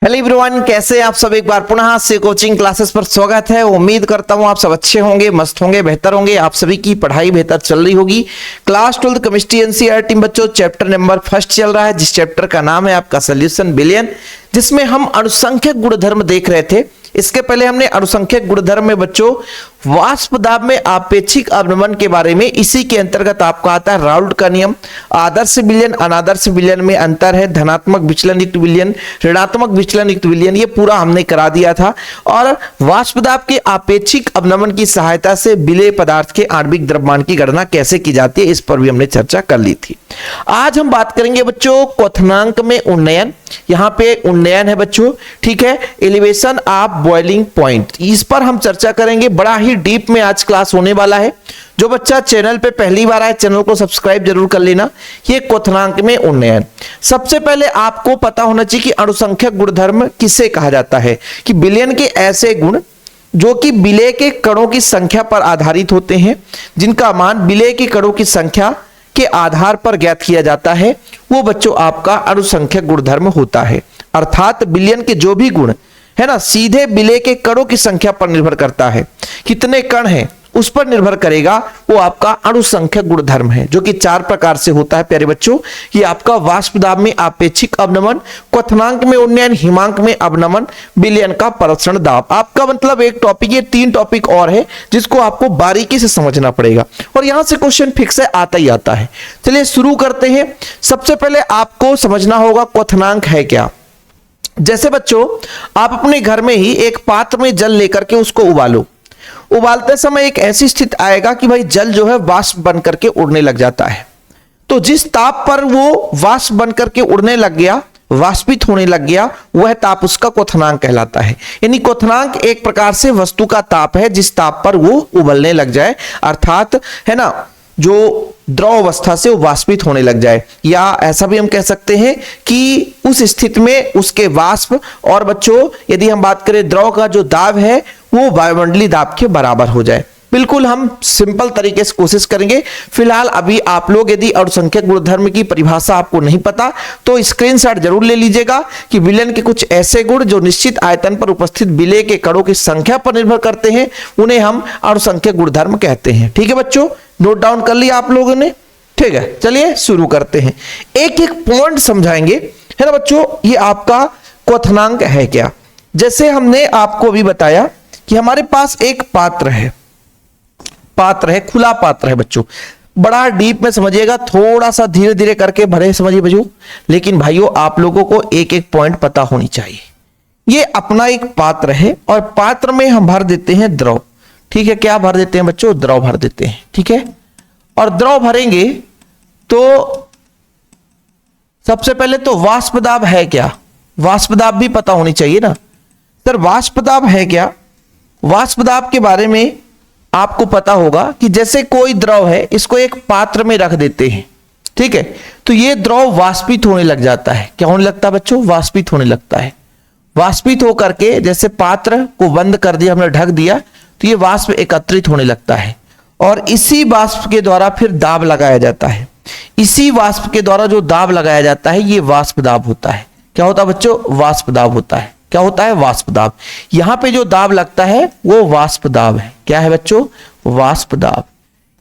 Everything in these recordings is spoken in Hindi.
हेलो एवरीवन, कैसे हैं आप सब। एक बार पुनः से कोचिंग क्लासेस पर स्वागत है। उम्मीद करता हूं आप सब अच्छे होंगे, मस्त होंगे, बेहतर होंगे। आप सभी की पढ़ाई बेहतर चल रही होगी। क्लास 12 केमिस्ट्री एनसीईआरटी बच्चों, चैप्टर नंबर 1 चल रहा है, जिस चैप्टर का नाम है आपका सॉल्यूशन बिलियन, जिसमें हम अनुसंख्यक गुणधर्म देख रहे थे। इसके पहले हमने अनुसंख्यक गुणधर्म में बच्चों वाष्प दाब में आपेक्षिक अवनमन के बारे में, इसी के अंतर्गत आपका आता है राउल्ट का नियम। आदर्श विलयन अनादर्श विलयन में अंतर है, धनात्मक विचलन युक्त विलयन, ऋणात्मक विचलन युक्त विलयन, ये पूरा हमने करा दिया था। और वाष्प दाब के आपेक्षिक अवनमन की सहायता से विलेय पदार्थ के आणविक द्रव्यमान की गणना कैसे की जाती है, इस पर भी हमने चर्चा कर ली थी। आज हम बात करेंगे बच्चों क्वथनांक में उन्नयन। यहां पे उन्नयन है बच्चों, ठीक है, एलिवेशन ऑफ बॉइलिंग पॉइंट, इस पर हम चर्चा करेंगे। बड़ा ही डीप में आज क्लास होने वाला है। जो बच्चा चैनल पे पहली बार आए, चैनल को सब्सक्राइब जरूर कर लेना। ये क्वथनांक में उन्नयन। सबसे पहले आपको पता होना चाहिए कि अनुसंख्यक गुणधर्म किसे कहा जाता है, कि विलयन के ऐसे गुण जो कि विलेय के कणों की संख्या पर आधारित होते हैं, जिनका मान विलेय के कणों की संख्या के आधार पर ज्ञात किया जाता है, वो बच्चों आपका अनुसंख्यक गुणधर्म होता है। अर्थात विलयन के जो भी गुण है ना, सीधे विलेय के कणों की संख्या पर निर्भर करता है। कितने कण हैं उस पर निर्भर करेगा, वो आपका अनुसंख्यक गुणधर्म है, जो कि 4 प्रकार से होता है प्यारे बच्चों। ये आपका वाष्प दाब में आपेक्षिक अवनमन, क्वथनांक में उन्नयन, हिमांक में अवनमन, विलयन का परीक्षण दाब। आपका मतलब एक टॉपिक, ये 3 टॉपिक और है जिसको आपको बारीकी से समझना पड़ेगा, और यहां से क्वेश्चन फिक्स है, आता ही आता है। चलिए शुरू करते हैं। सबसे पहले आपको समझना होगा क्वथनांक है क्या। जैसे बच्चों आप अपने घर में ही एक पात्र में जल लेकर के उसको उबालो। उबालते समय एक ऐसी स्थिति आएगा कि भाई जल जो है वाष्प बन करके उड़ने लग जाता है। तो जिस ताप पर वो वाष्प बन करके उड़ने लग गया, वाष्पित होने लग गया, वह ताप उसका क्वथनांक कहलाता है। यानी क्वथनांक एक प्रकार से वस्तु का ताप है जिस ताप पर वो उबलने लग जाए, अर्थात है ना, जो द्रव अवस्था से वो वाष्पित होने लग जाए। या ऐसा भी हम कह सकते हैं कि उस स्थिति में उसके वाष्प और बच्चों यदि हम बात करें द्रव का जो दाब है वो वायुमंडलीय दाब के बराबर हो जाए। बिल्कुल हम सिंपल तरीके से कोशिश करेंगे। फिलहाल अभी आप लोग यदि अनुसंख्यक गुणधर्म की परिभाषा आपको नहीं पता तो स्क्रीनशॉट जरूर ले लीजिएगा कि विलयन के कुछ ऐसे गुण जो निश्चित आयतन पर उपस्थित विलेय के कणों की संख्या पर निर्भर करते हैं, उन्हें हम अनुसंख्यक गुणधर्म कहते हैं। ठीक है बच्चों, नोट डाउन कर लिया आप लोगों ने। ठीक है, चलिए शुरू करते हैं। एक एक पॉइंट समझाएंगे, है ना बच्चों। ये आपका क्वथनांक है क्या। जैसे हमने आपको अभी बताया कि हमारे पास एक पात्र है, खुला पात्र है बच्चों। बड़ा डीप में समझिएगा, थोड़ा सा धीरे धीरे करके भरे समझिए बच्चों, लेकिन भाइयों आप लोगों को एक एक पॉइंट पता होनी चाहिए। ये अपना एक पात्र है और पात्र में हम भर देते हैं द्रव। ठीक है, क्या भर देते हैं बच्चों, द्रव भर देते हैं। ठीक है, और द्रव भरेंगे तो सबसे पहले तो वाष्प दाब है क्या, वाष्प दाब भी पता होनी चाहिए ना। सर वाष्प दाब है क्या, वाष्प दाब के बारे में आपको पता होगा कि जैसे कोई द्रव है, इसको एक पात्र में रख देते हैं, ठीक है, तो ये द्रव वाष्पित होने लग जाता है। क्या होने लगता है बच्चों, वाष्पित होने लगता है। वाष्पित होकर के जैसे पात्र को बंद कर दिया, हमने ढक दिया, तो ये वाष्प एकत्रित होने लगता है और इसी वाष्प के द्वारा फिर दाब लगाया जाता है। इसी वाष्प के द्वारा जो दाब लगाया जाता है ये वाष्प दाब होता है। क्या होता है बच्चों, वाष्प दाब होता है। क्या होता है, वाष्प दाब। यहां पे जो दाब लगता है वो वाष्प दाब है। क्या है बच्चों, वाष्प दाब।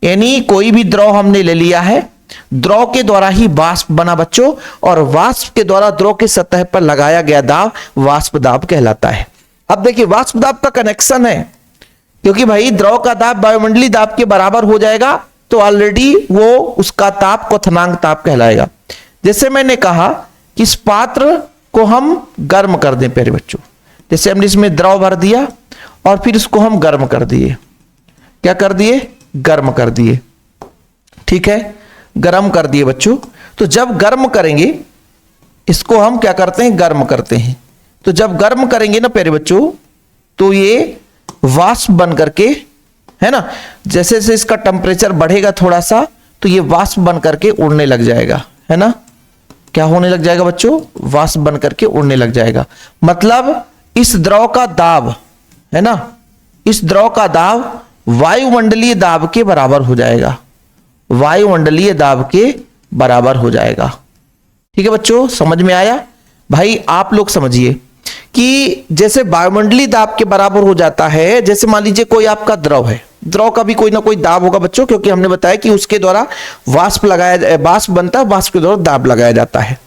यानी कोई भी द्रव हमने ले लिया है, द्रव के द्वारा ही वाष्प बना बच्चों, और वाष्प के द्वारा द्रव की सतह पर लगाया गया दाब वाष्प दाब कहलाता है। अब देखिए वाष्प दाब का कनेक्शन है, क्योंकि भाई द्रव का दाब वायुमंडलीय दाब के बराबर हो जाएगा तो ऑलरेडी वो उसका ताप क्वथनांक ताप कहलाएगा। जैसे मैंने कहा कि इस पात्र को हम गर्म कर दें प्यारे बच्चों, जैसे हमने इसमें द्रव भर दिया और फिर इसको हम गर्म कर दिए। क्या कर दिए, गर्म कर दिए। ठीक है, गर्म कर दिए बच्चों। तो जब गर्म करेंगे इसको हम क्या करते हैं, गर्म करते हैं। तो जब गर्म करेंगे ना प्यारे बच्चों, तो ये वाष्प बन करके, है ना, जैसे जैसे इसका टेम्परेचर बढ़ेगा थोड़ा सा, तो ये वाष्प बन करके उड़ने लग जाएगा, है ना। क्या होने लग जाएगा बच्चों, वाष्प बन करके उड़ने लग जाएगा। मतलब इस द्रव का दाब, है ना, इस द्रव का दाब वायुमंडलीय दाब के बराबर हो जाएगा, वायुमंडलीय दाब के बराबर हो जाएगा। ठीक है बच्चों, समझ में आया। भाई आप लोग समझिए कि जैसे वायुमंडलीय दाब के बराबर हो जाता है, जैसे मान लीजिए कोई आपका द्रव है, द्रव का भी कोई ना कोई दाब होगा बच्चों, क्योंकि हमने बताया कि उसके द्वारा वाष्प बनता है, वाष्प के द्वारा दाब लगाया जाता है।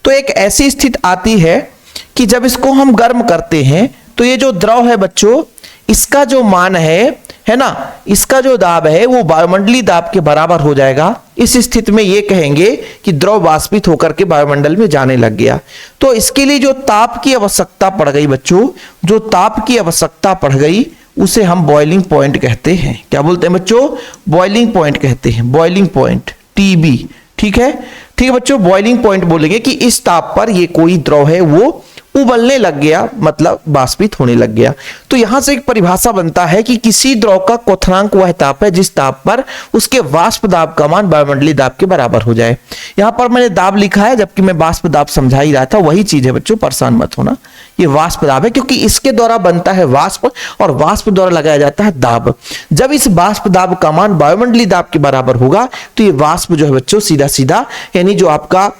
तो एक ऐसी स्थिति आती है कि जब इसको हम गर्म करते हैं तो ये जो द्रव है बच्चों, इसका जो मान है ना, इसका जो दाब है वो वायुमंडलीय दाब के बराबर हो जाएगा। इस स्थिति में ये कहेंगे कि द्रव वाष्पित होकर के वायुमंडल में जाने लग गया। तो इसके लिए जो ताप की आवश्यकता पड़ गई बच्चों, जो ताप की आवश्यकता पड़ गई उसे हम बॉइलिंग पॉइंट कहते हैं। क्या बोलते हैं बच्चों? बॉइलिंग पॉइंट कहते हैं, बॉइलिंग पॉइंट, टीबी। ठीक है, ठीक है बच्चों, बॉइलिंग पॉइंट बोलेंगे कि इस ताप पर ये कोई द्रव है वो उबलने लग गया, मतलब वाष्पित होने लग गया। तो यहां से एक परिभाषा बनता है कि किसी द्रव का क्वथनांक वह ताप है जिस ताप पर उसके वाष्प दाब का मान वायुमंडलीय दाब के बराबर हो जाए। यहां पर मैंने दाब लिखा है, जबकि मैं वाष्प दाब समझा ही रहा था, वही चीज है बच्चों, परेशान मत होना। ये वाष्प दाब है क्योंकि इसके द्वारा बनता है वाष्प और वाष्प द्वारा लगाया जाता है दाब। जब इस वाष्प दाब का मान वायुमंडलीय दाब के बराबर होगा तो ये वाष्प जो है बच्चों सीधा सीधा, यानी जो आपका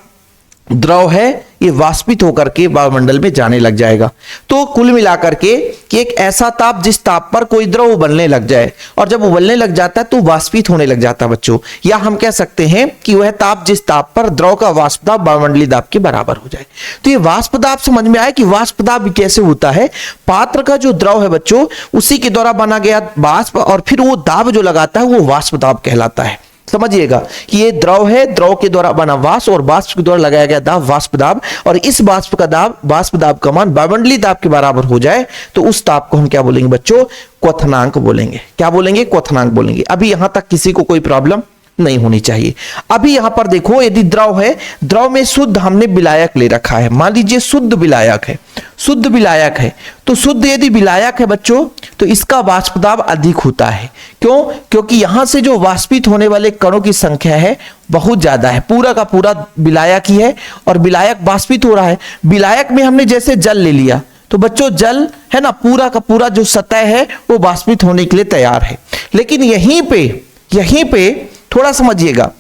द्रव है ये वाष्पित होकर के वायुमंडल में जाने लग जाएगा। तो कुल मिलाकर के कि एक ऐसा ताप जिस ताप पर कोई द्रव उबलने लग जाए, और जब उबलने लग जाता है तो वाष्पित होने लग जाता है बच्चों, या हम कह सकते हैं कि वह ताप जिस ताप पर द्रव का वाष्प दाब वायुमंडलीय दाब के बराबर हो जाए। तो ये वाष्प दाब समझ में आया कि वाष्प दाब कैसे होता है। पात्र का जो द्रव है बच्चों उसी के द्वारा बना गया वाष्प, और फिर वो दाब जो लगाता है वो वाष्प दाब कहलाता है। समझिएगा कि ये द्रव है, द्रव के द्वारा बना वाष्प और वाष्प के द्वारा लगाया गया दाब वाष्प दाब, और इस वाष्प का दाब, वाष्प दाब का मान वायुमंडलीय दाब के बराबर हो जाए तो उस ताप को हम क्या बोलेंगे बच्चों? क्वथनांक बोलेंगे। क्या बोलेंगे? क्वथनांक बोलेंगे। अभी यहां तक किसी को कोई प्रॉब्लम नहीं होनी चाहिए। अभी यहां पर देखो, यदि द्रव है, द्रव में शुद्ध हमने विलायक ले रखा है, मान लीजिए शुद्ध विलायक है, शुद्ध विलायक है, तो शुद्ध यदि विलायक है बच्चों तो इसका वाष्प दाब अधिक होता है। क्यों? क्योंकि यहां से जो वाष्पित होने वाले कणों की संख्या है बहुत ज्यादा है, पूरा का पूरा विलायक ही है और विलायक वाष्पित हो रहा है। विलायक में हमने जैसे जल ले लिया तो बच्चों जल है ना, पूरा का पूरा जो सतह है वो वाष्पित होने के लिए तैयार है। लेकिन यहीं पे थोड़ा समझिएगा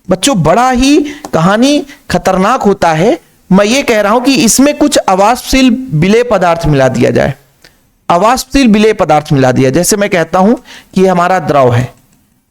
बच्चों, बड़ा ही कहानी खतरनाक होता है। मैं ये कह रहा हूं कि इसमें कुछ अवाष्पशील विलेय पदार्थ मिला दिया जाए, अवाष्पशील विलेय पदार्थ मिला दिया। जैसे मैं कहता हूं कि हमारा द्रव है,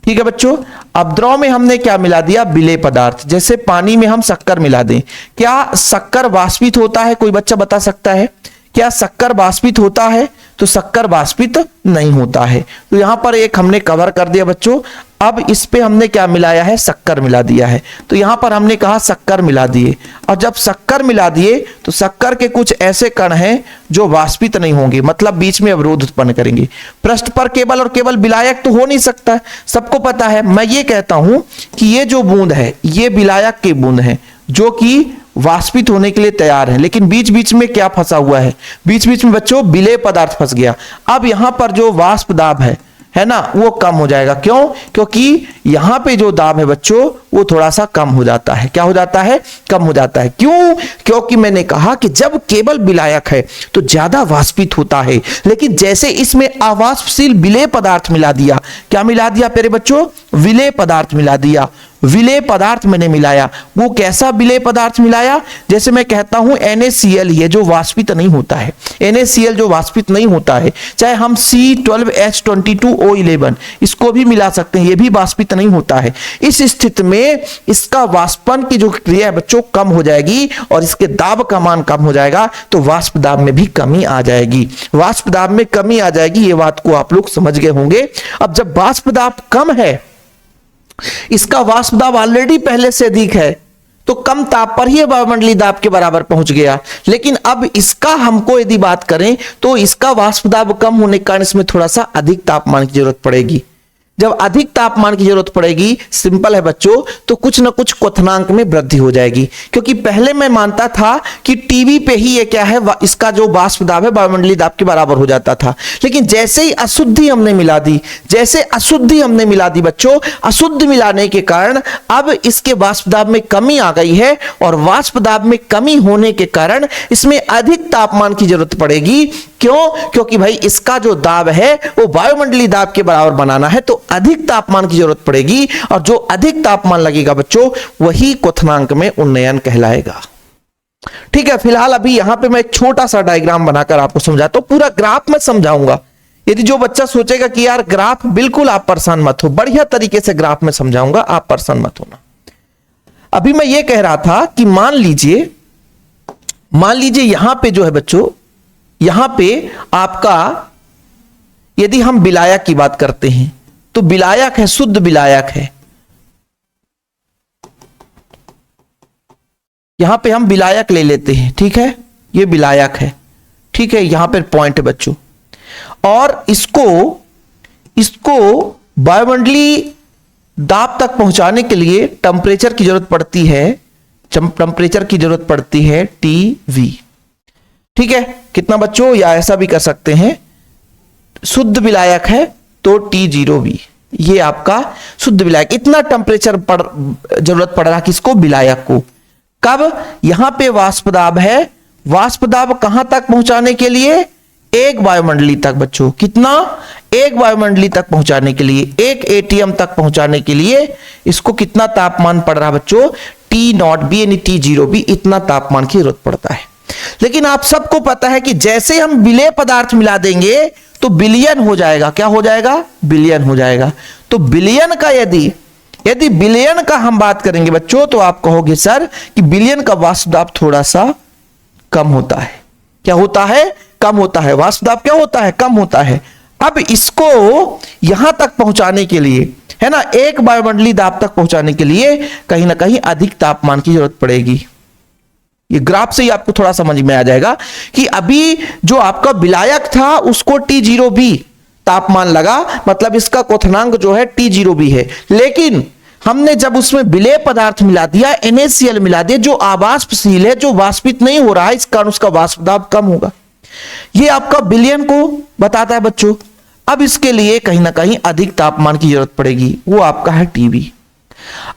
ठीक है बच्चों, अब द्रव में हमने क्या मिला दिया? विलेय पदार्थ। जैसे पानी में हम शक्कर मिला दें, क्या शक्कर वाष्पित होता है? कोई बच्चा बता सकता है क्या शक्कर वाष्पित होता है? तो शक्कर वाष्पित नहीं होता है। तो यहां पर एक हमने कवर कर दिया बच्चों। अब इस पे हमने क्या मिलाया है? शक्कर मिला दिया है। तो यहां पर हमने कहा शक्कर मिला दिए, और जब शक्कर मिला दिए तो शक्कर के कुछ ऐसे कण हैं जो वाष्पित नहीं होंगे, मतलब बीच में अवरोध उत्पन्न करेंगे। पृष्ठ पर केवल और केवल विलायक तो हो नहीं सकता, सबको पता है। मैं ये कहता हूं कि ये जो बूंद है ये विलायक की बूंद है जो कि वाष्पित होने के लिए तैयार है, लेकिन बीच बीच में क्या फंसा हुआ है? बीच बीच में बच्चों विलेय पदार्थ फंस गया। अब यहां पर जो वाष्प दाब है ना, वो कम हो जाएगा। क्यों? क्योंकि यहां पे जो दाब है बच्चों वो थोड़ा सा कम हो जाता है। क्या हो जाता है? कम हो जाता है। क्यों? क्योंकि मैंने कहा कि जब केवल विलायक है तो ज्यादा वाष्पित होता है, लेकिन जैसे इसमें अवाष्पशील विलेय पदार्थ मिला दिया, क्या मिला दिया प्यारे बच्चों? विलेय पदार्थ मिला दिया। विलेय पदार्थ मैंने मिलाया, वो कैसा विलेय पदार्थ मिलाया? जैसे मैं कहता हूं NaCl, ये जो वाष्पित नहीं होता है, NaCl जो वाष्पित नहीं होता है, चाहे हम C12H22O11 इसको भी मिला सकते हैं, ये भी वाष्पित नहीं होता है। इस स्थिति में इसका वाष्पन की जो क्रिया है बच्चों कम हो जाएगी और इसके दाब का मान कम हो जाएगा, तो वाष्प दाब में भी कमी आ जाएगी। वाष्प दाब में कमी आ जाएगी, ये बात को आप लोग समझ गए होंगे। अब जब वाष्प दाब कम है, इसका वाष्प दाब ऑलरेडी पहले से अधिक है, तो कम ताप पर ही वायुमंडलीय दाब के बराबर पहुंच गया। लेकिन अब इसका हमको यदि बात करें तो इसका वाष्प दाब कम होने के कारण इसमें थोड़ा सा अधिक तापमान की जरूरत पड़ेगी। जब अधिक तापमान की जरूरत पड़ेगी, सिंपल है बच्चों, तो कुछ ना कुछ क्वथनांक में वृद्धि हो जाएगी। क्योंकि पहले मैं मानता था कि टीवी पे ही ये क्या है, इसका जो वाष्प दाब है वायुमंडलीय दाब के बराबर हो जाता था। लेकिन जैसे ही अशुद्धि हमने मिला दी, जैसे अशुद्धि हमने मिला दी बच्चों, अशुद्ध मिलाने के कारण अब इसके वाष्प दाब में कमी आ गई है, और वाष्प दाब में कमी होने के कारण इसमें अधिक तापमान की जरूरत पड़ेगी। क्यों? क्योंकि भाई इसका जो दाब है वो वायुमंडलीय दाब के बराबर बनाना है, तो अधिक तापमान की जरूरत पड़ेगी, और जो अधिक तापमान लगेगा बच्चों वही क्वथनांक में उन्नयन कहलाएगा। ठीक है, फिलहाल अभी यहां पे मैं एक छोटा सा डायग्राम बनाकर आपको समझाता हूं, पूरा ग्राफ में समझाऊंगा। यदि जो बच्चा सोचेगा कि यार ग्राफ, बिल्कुल आप परेशान मत हो, बढ़िया तरीके से ग्राफ में समझाऊंगा, आप परेशान मत होना। अभी मैं ये कह रहा था कि मान लीजिए यहां पे जो है बच्चों, यहां पे आपका यदि हम विलायक की बात करते हैं तो विलायक है, शुद्ध विलायक है। यहां पे हम विलायक ले लेते हैं, ठीक है, ये विलायक है, ठीक है, यहां पर पॉइंट है बच्चों। और इसको वायुमंडलीय दाब तक पहुंचाने के लिए टेम्परेचर की जरूरत पड़ती है, टेम्परेचर की जरूरत पड़ती है टीवी, ठीक है, कितना बच्चों, या ऐसा भी कर सकते हैं, शुद्ध विलायक है तो T0V, ये आपका शुद्ध विलायक। इतना टेम्परेचर जरूरत पड़ रहा किसको, विलायक को। कब, यहां पे वाष्प दाब है, वाष्प दाब कहां तक पहुंचाने के लिए, एक वायुमंडली तक बच्चों, कितना, एक वायुमंडली तक पहुंचाने के लिए, एक एटीएम तक पहुंचाने के लिए इसको कितना तापमान पड़ रहा बच्चों, T0B यानी T0B, इतना तापमान की जरूरत पड़ता है। लेकिन आप सबको पता है कि जैसे हम विलेय पदार्थ मिला देंगे तो विलयन हो जाएगा, क्या हो जाएगा, विलयन हो जाएगा। तो विलयन का यदि विलयन का हम बात करेंगे बच्चों, तो आप कहोगे सर कि विलयन का वाष्प दाब थोड़ा सा कम होता है, क्या होता है, कम होता है, वाष्प दाब क्या होता है, कम होता है। अब इसको यहां तक पहुंचाने के लिए, है ना, एक वायुमंडलीय दाब तक पहुंचाने के लिए कहीं ना कहीं अधिक तापमान की जरूरत पड़ेगी। ये ग्राफ से ही आपको थोड़ा समझ में आ जाएगा कि अभी जो आपका विलायक था उसको T0B तापमान लगा, मतलब इसका क्वथनांक जो है T0B है। लेकिन हमने जब उसमें विलेय पदार्थ मिला दिया, NaCl मिला दिया, जो अवाष्पशील है, जो वाष्पित नहीं हो रहा है, इस कारण उसका वाष्प दाब कम होगा। ये आपका विलयन को बताता है बच्चों। अब इसके लिए कहीं ना कहीं अधिक तापमान की जरूरत पड़ेगी, वो आपका है Tv।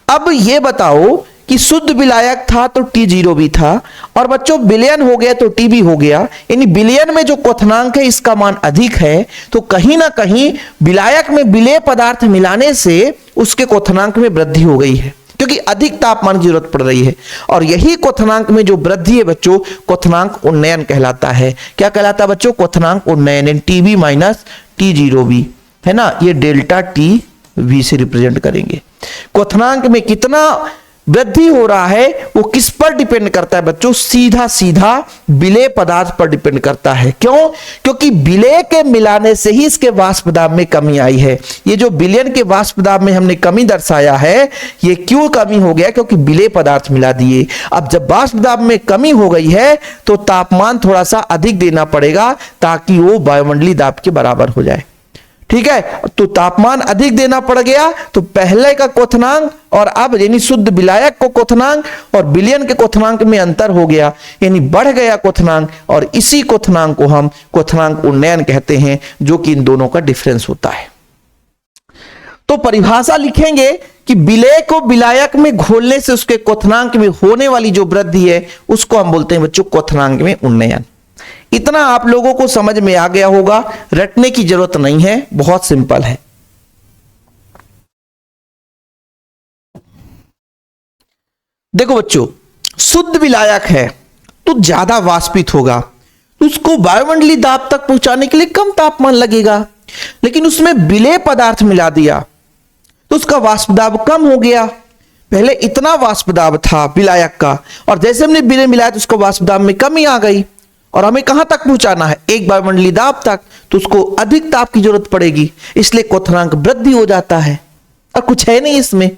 अब ये बताओ कि शुद्ध विलायक था तो T0B था, और बच्चों विलयन हो गया तो Tb हो गया, यानी विलयन में जो क्वथनांक है इसका मान अधिक है, तो कहीं ना कहीं विलायक में विलेय पदार्थ मिलाने से उसके क्वथनांक में वृद्धि हो गई है, क्योंकि अधिक तापमान की जरूरत पड़ रही है। और यही क्वथनांक में जो वृद्धि है बच्चों, क्वथनांक उन्नयन कहलाता है। क्या कहलाता है बच्चों, क्वथनांक उन्नयन, Tb माइनस T0B, है ना, ये डेल्टा TV से रिप्रेजेंट करेंगे। क्वथनांक में कितना वृद्धि हो रहा है वो किस पर डिपेंड करता है बच्चों, सीधा सीधा विलेय पदार्थ पर डिपेंड करता है। क्यों, क्योंकि विलेय के मिलाने से ही इसके वाष्प दाब में कमी आई है। ये जो विलयन के वाष्प दाब में हमने कमी दर्शाया है, ये क्यों कमी हो गया, क्योंकि विलेय पदार्थ मिला दिए। अब जब वाष्प दाब में कमी हो गई है तो तापमान थोड़ा सा अधिक देना पड़ेगा ताकि वो वायुमंडलीय दाब के बराबर हो जाए, ठीक है। तो तापमान अधिक देना पड़ गया, तो पहले का क्वथनांक और अब यानी शुद्ध विलायक को क्वथनांक और विलयन के क्वथनांक में अंतर हो गया, यानी बढ़ गया क्वथनांक, और इसी क्वथनांक को हम क्वथनांक उन्नयन कहते हैं, जो कि इन दोनों का डिफरेंस होता है। तो परिभाषा लिखेंगे कि विलेय को विलायक में घोलने से उसके क्वथनांक में होने वाली जो वृद्धि है उसको हम बोलते हैं बच्चों क्वथनांक में उन्नयन। इतना आप लोगों को समझ में आ गया होगा, रटने की जरूरत नहीं है, बहुत सिंपल है। देखो बच्चों, शुद्ध विलायक है तो ज्यादा वाष्पित होगा, तो उसको वायुमंडलीय दाब तक पहुंचाने के लिए कम तापमान लगेगा। लेकिन उसमें विलेय पदार्थ मिला दिया तो उसका वाष्प दाब कम हो गया। पहले इतना वाष्प दाब था विलायक का, और जैसे हमने विलेय मिलाया तो उसका वाष्प दाब में कमी आ गई, और हमें कहां तक पहुंचाना है, एक वायुमंडलीय दाब तक, तो उसको अधिक ताप की जरूरत पड़ेगी, इसलिए क्वथनांक वृद्धि हो जाता है। और कुछ है नहीं इसमें,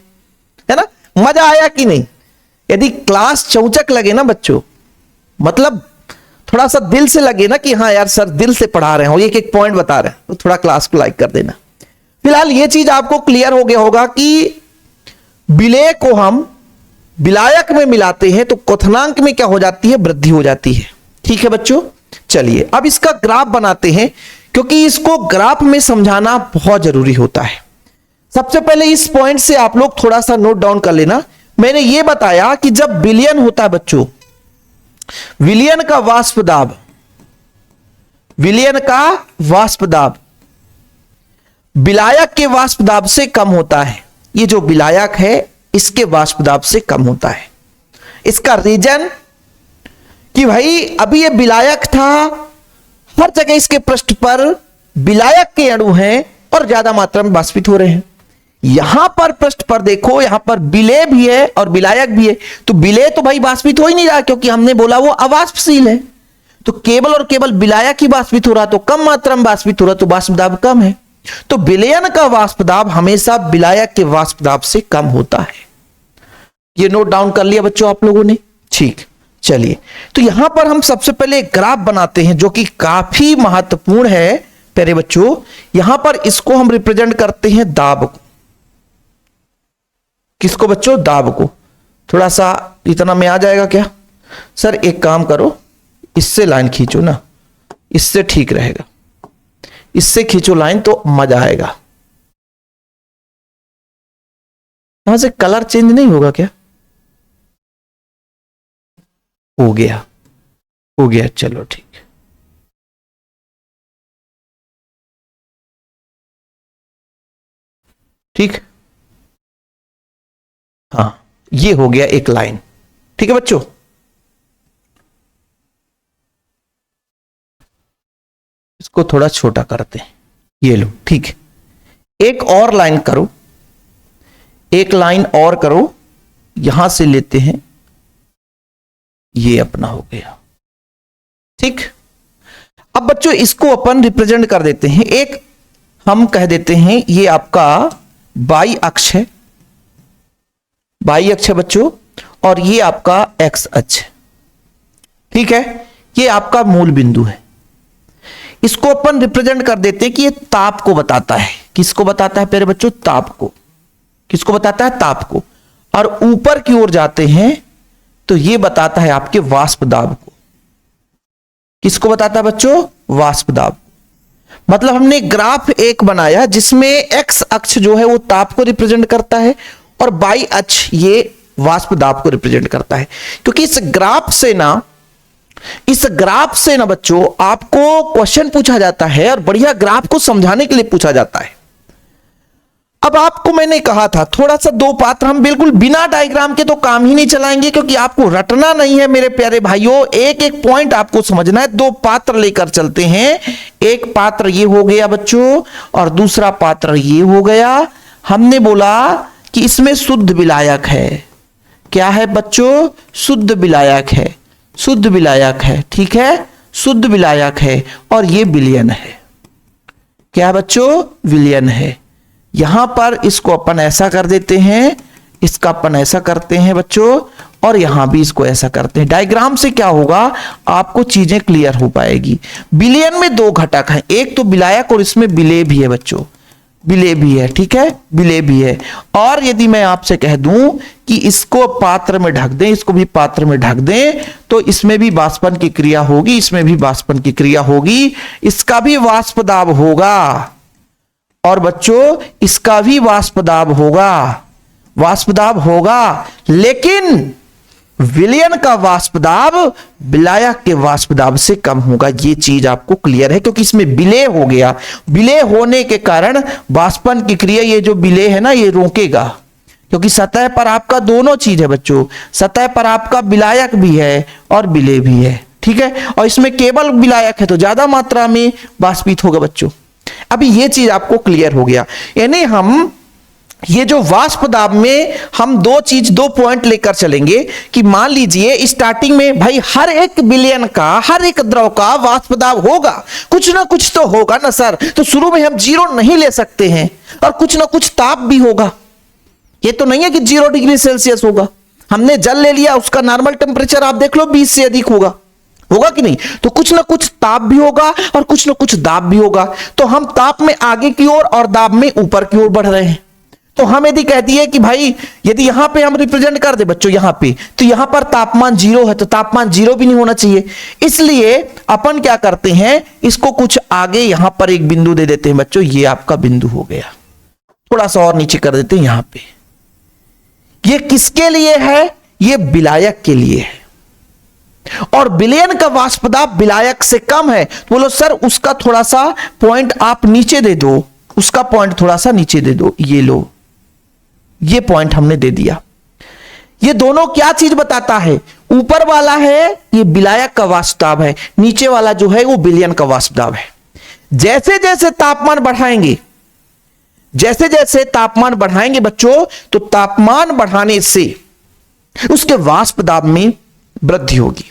है ना। मजा आया कि नहीं। यदि क्लास चौचक लगे ना बच्चों, मतलब थोड़ा सा दिल से लगे ना कि हाँ यार सर दिल से पढ़ा रहे हो, एक एक पॉइंट बता रहे हैं, तो थोड़ा क्लास को लाइक कर देना। फिलहाल ये चीज आपको क्लियर हो गया होगा कि विलेय को हम विलायक में मिलाते हैं तो क्वथनांक में क्या हो जाती है, वृद्धि हो जाती है। ठीक है बच्चों, चलिए अब इसका ग्राफ बनाते हैं, क्योंकि इसको ग्राफ में समझाना बहुत जरूरी होता है। सबसे पहले इस पॉइंट से आप लोग थोड़ा सा नोट डाउन कर लेना। मैंने यह बताया कि जब विलयन होता है बच्चों, विलयन का वाष्प दाब, विलयन का वाष्प दाब विलायक के वाष्प दाब से कम होता है। ये जो विलायक है इसके वाष्प दाब से कम होता है। इसका रीजन कि भाई अभी ये विलायक था, हर जगह इसके पृष्ठ पर विलायक के अणु हैं और ज्यादा मात्रा में वाष्पित हो रहे हैं। यहां पर पृष्ठ पर देखो, यहां पर विलेय भी है और विलायक भी है, तो विलेय तो भाई वाष्पित हो ही नहीं रहा क्योंकि हमने बोला वो अवाष्पशील है। तो केवल और केवल विलायक ही वाष्पित हो रहा, तो कम मात्रा में वाष्पित हो रहा, तो वाष्प दाब कम है। तो विलयन का वाष्प दाब हमेशा विलायक के वाष्प दाब से कम होता है। ये नोट डाउन कर लिया बच्चों आप लोगों ने? ठीक, चलिए तो यहां पर हम सबसे पहले एक ग्राफ बनाते हैं जो कि काफी महत्वपूर्ण है प्यारे बच्चों। यहां पर इसको हम रिप्रेजेंट करते हैं दाब को। किसको बच्चों? दाब को। थोड़ा सा इतना में आ जाएगा क्या? सर एक काम करो, इससे लाइन खींचो ना, इससे ठीक रहेगा, इससे खींचो लाइन तो मजा आएगा। यहां से कलर चेंज नहीं होगा क्या? हो गया, हो गया, चलो ठीक है। ठीक, हाँ ये हो गया एक लाइन। ठीक है बच्चों, इसको थोड़ा छोटा करते हैं, ये लो, ठीक है। एक और लाइन करो, एक लाइन और करो, यहां से लेते हैं, ये अपना हो गया। ठीक, अब बच्चों इसको अपन रिप्रेजेंट कर देते हैं। एक हम कह देते हैं ये आपका वाई अक्ष है, वाई अक्ष है बच्चों, और ये आपका एक्स अक्ष है। ठीक है, ये आपका मूल बिंदु है। इसको अपन रिप्रेजेंट कर देते हैं कि ये ताप को बताता है। किसको बताता है प्यारे बच्चों? ताप को। किसको बताता है? ताप को। और ऊपर की ओर जाते हैं तो ये बताता है आपके वाष्प दाब को। किसको बताता है बच्चों? वाष्प दाब। मतलब हमने ग्राफ एक बनाया जिसमें एक्स अक्ष जो है वो ताप को रिप्रेजेंट करता है और वाई अक्ष ये वाष्प दाब को रिप्रेजेंट करता है। क्योंकि इस ग्राफ से ना बच्चों आपको क्वेश्चन पूछा जाता है और बढ़िया ग्राफ को समझाने के लिए पूछा जाता है। अब आपको मैंने कहा था थोड़ा सा दो पात्र हम बिल्कुल बिना डायग्राम के तो काम ही नहीं चलाएंगे, क्योंकि आपको रटना नहीं है मेरे प्यारे भाइयों, एक एक पॉइंट आपको समझना है। दो पात्र लेकर चलते हैं, एक पात्र ये हो गया बच्चों और दूसरा पात्र ये हो गया। हमने बोला कि इसमें शुद्ध विलायक है। क्या है बच्चों? शुद्ध विलायक है, शुद्ध विलायक है। ठीक है, शुद्ध विलायक है और ये विलयन है। क्या बच्चों? विलयन है। यहां पर इसको अपन ऐसा कर देते हैं, इसका अपन ऐसा करते हैं बच्चों, और यहां भी इसको ऐसा करते हैं। डायग्राम से क्या होगा, आपको चीजें क्लियर हो पाएगी। विलयन में दो घटक हैं, एक तो विलायक और इसमें विलेय भी है बच्चों, विलेय भी है। ठीक है, विलेय भी है। और यदि मैं आपसे कह दूं कि इसको पात्र में ढक दें, इसको भी पात्र में ढक दें, तो इसमें भी वाष्पन की क्रिया होगी, इसमें भी वाष्पन की क्रिया होगी, इसका भी वाष्प दाब होगा और बच्चों इसका भी वाष्प दाब होगा, वाष्प दाब होगा। लेकिन विलयन का वाष्प दाब विलायक के वाष्प दाब से कम होगा। ये चीज आपको क्लियर है, क्योंकि इसमें विलेय हो गया। विलेय होने के कारण वाष्पन की क्रिया, ये जो विलेय है ना, ये रोकेगा, क्योंकि सतह पर आपका दोनों चीज है बच्चों, सतह पर आपका विलायक भी है और विलेय भी है। ठीक है, और इसमें केवल विलायक है तो ज्यादा मात्रा में वाष्पित होगा बच्चों। अभी ये चीज आपको क्लियर हो गया। यानी हम ये जो वाष्प दाब में हम दो पॉइंट लेकर चलेंगे कि मान लीजिए स्टार्टिंग में भाई हर एक विलयन का, हर एक द्रव का वाष्प दाब होगा, कुछ ना कुछ तो होगा ना सर। तो शुरू में हम 0 नहीं ले सकते हैं और कुछ ना कुछ ताप भी होगा। ये तो नहीं है कि 0 डिग्री सेल्सियस होगा। हमने जल ले लिया, उसका नॉर्मल टेम्परेचर आप देख लो 20 से अधिक होगा, होगा कि नहीं? तो कुछ ना कुछ ताप भी होगा और कुछ ना कुछ दाब भी होगा। तो हम ताप में आगे की ओर और दाब में ऊपर की ओर बढ़ रहे हैं। तो हम यदि कहती है कि भाई यदि यहां पे हम रिप्रेजेंट कर दे बच्चों यहां पे, तो यहां पर तापमान 0 है, तो तापमान 0 भी नहीं होना चाहिए। इसलिए अपन क्या करते हैं, इसको कुछ आगे यहां पर एक बिंदु दे देते हैं बच्चों। ये आपका बिंदु हो गया, थोड़ा सा और नीचे कर देते हैं यहां पे। ये किसके लिए है? ये विलायक के लिए है। और विलयन का वाष्प दाब विलायक से कम है। तो बोलो सर उसका थोड़ा सा पॉइंट आप नीचे दे दो, उसका पॉइंट थोड़ा सा नीचे दे दो। ये लो, ये पॉइंट हमने दे दिया। ये दोनों क्या चीज बताता है? ऊपर वाला है ये विलायक का वाष्प दाब है, नीचे वाला जो है वो विलयन का वाष्प दाब है। जैसे जैसे तापमान बढ़ाएंगे, जैसे जैसे तापमान बढ़ाएंगे बच्चों, तो तापमान बढ़ाने से उसके वाष्प दाब में वृद्धि होगी,